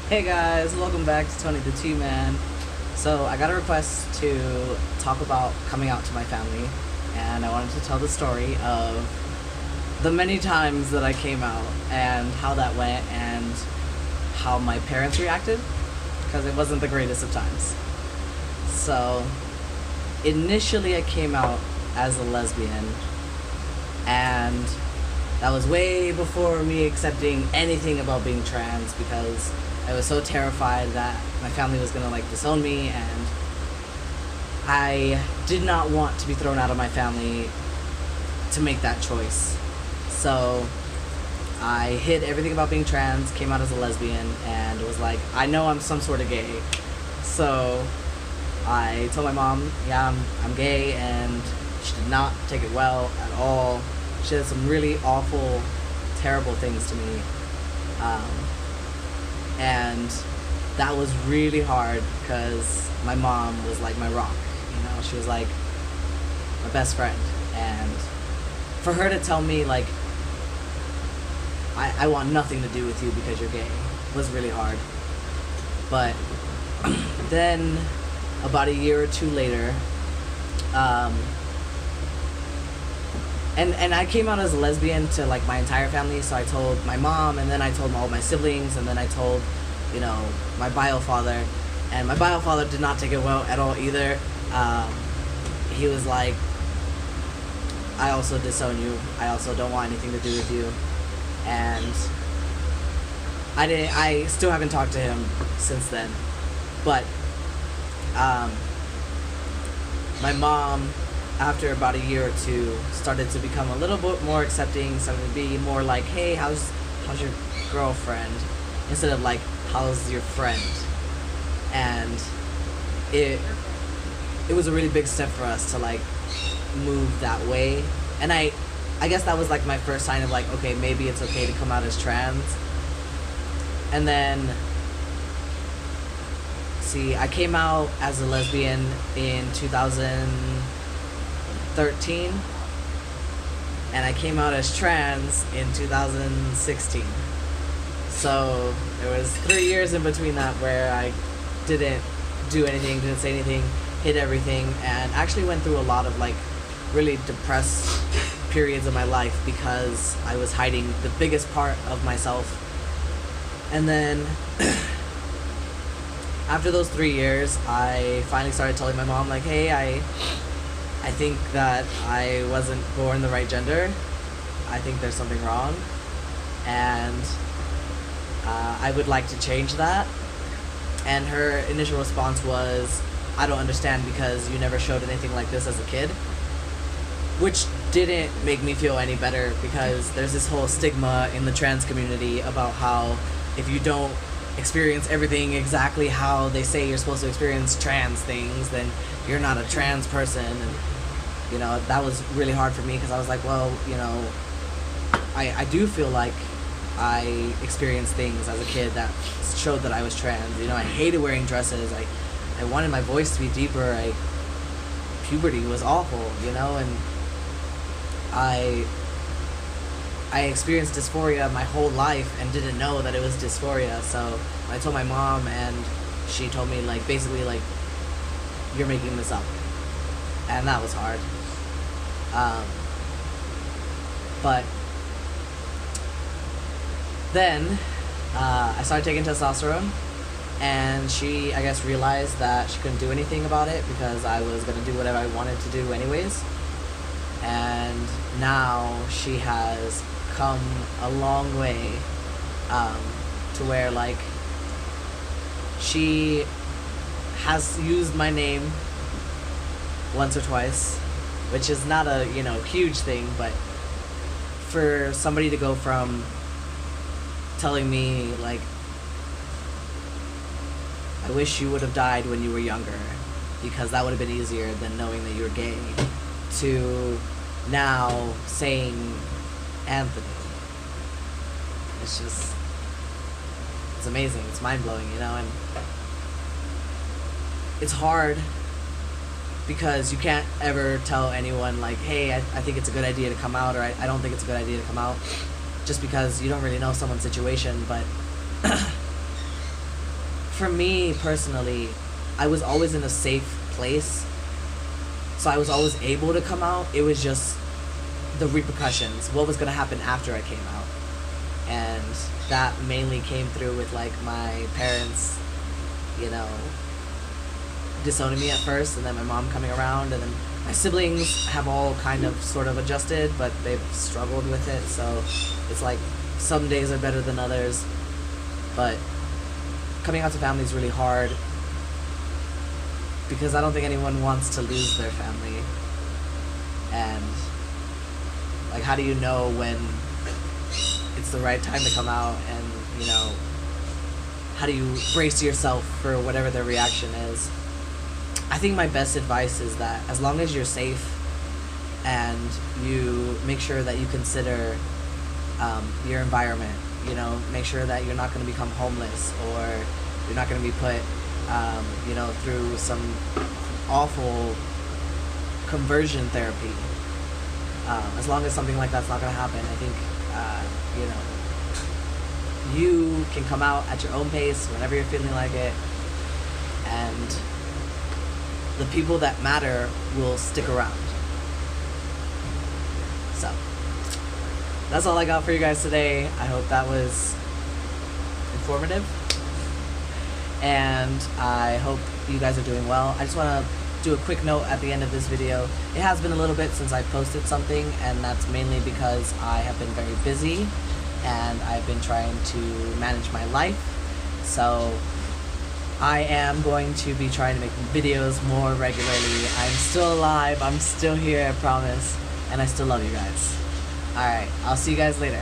Hey guys, welcome back to Tony the T-Man. So I got a request to talk about coming out to my family, and I wanted to tell the story of the many times that I came out and how that went and how my parents reacted, because it wasn't the greatest of times. So initially I came out as a lesbian, and that was way before me accepting anything about being trans, because I was so terrified that my family was gonna disown me, and I did not want to be thrown out of my family to make that choice. So I hid everything about being trans, came out as a lesbian, and was like, I know I'm some sort of gay. So I told my mom, yeah, I'm gay, and she did not take it well at all. She did some really awful, terrible things to me. And that was really hard because my mom was like my rock. She was like my best friend. And for her to tell me, I want nothing to do with you because you're gay, was really hard. But then, about a year or two later, and I came out as a lesbian to my entire family. So I told my mom, and then I told all my siblings, and then I told, my bio father. And my bio father did not take it well at all either. He was like, I also disown you. I also don't want anything to do with you. And I still haven't talked to him since then. But my mom, after about a year or two, started to become a little bit more accepting, started to be more like, hey, how's your girlfriend? Instead of how's your friend? And it was a really big step for us to move that way. And I guess that was my first sign of okay, maybe it's okay to come out as trans. And then, see, I came out as a lesbian in 2013, and I came out as trans in 2016. So there was 3 years in between that where I didn't do anything, didn't say anything, hid everything, and actually went through a lot of really depressed periods of my life because I was hiding the biggest part of myself. And then after those 3 years, I finally started telling my mom, hey, I think that I wasn't born the right gender. I think there's something wrong. And I would like to change that. And her initial response was, I don't understand because you never showed anything like this as a kid. Which didn't make me feel any better, because there's this whole stigma in the trans community about how if you don't experience everything exactly how they say you're supposed to experience trans things, then you're not a trans person. And that was really hard for me, because I was like, well, I do feel like I experienced things as a kid that showed that I was trans. I hated wearing dresses. I wanted my voice to be deeper. Puberty was awful, and I experienced dysphoria my whole life and didn't know that it was dysphoria. So I told my mom, and she told me basically you're making this up. And that was hard. But then I started taking testosterone, and she, I guess, realized that she couldn't do anything about it because I was going to do whatever I wanted to do anyways. And now she has come a long way to where she has used my name once or twice, which is not a huge thing, but for somebody to go from telling me I wish you would have died when you were younger because that would have been easier than knowing that you were gay, to now saying Anthony. It's amazing. It's mind-blowing, and it's hard because you can't ever tell anyone hey, I think it's a good idea to come out, or I don't think it's a good idea to come out, just because you don't really know someone's situation. But for me personally, I was always in a safe place, so I was always able to come out. It was just the repercussions, what was going to happen after I came out. And that mainly came through with like my parents, you know, disowning me at first, and then my mom coming around, and then my siblings have all kind of sort of adjusted, but they've struggled with it. So it's like some days are better than others, but coming out to family is really hard because I don't think anyone wants to lose their family. And like, how do you know when it's the right time to come out? And you know, how do you brace yourself for whatever their reaction is? I think my best advice is that as long as you're safe and you make sure that you consider your environment, you know, make sure that you're not going to become homeless, or you're not going to be put, you know, through some awful conversion therapy. As long as something like that's not going to happen, I think, you know, you can come out at your own pace whenever you're feeling like it, and the people that matter will stick around. So that's all I got for you guys today. I hope that was informative, and I hope you guys are doing well. I just want to do a quick note at the end of this video. It has been a little bit since I posted something, and that's mainly because I have been very busy and I've been trying to manage my life. So I am going to be trying to make videos more regularly. I'm still alive, I'm still here, I promise, and I still love you guys. Alright, I'll see you guys later.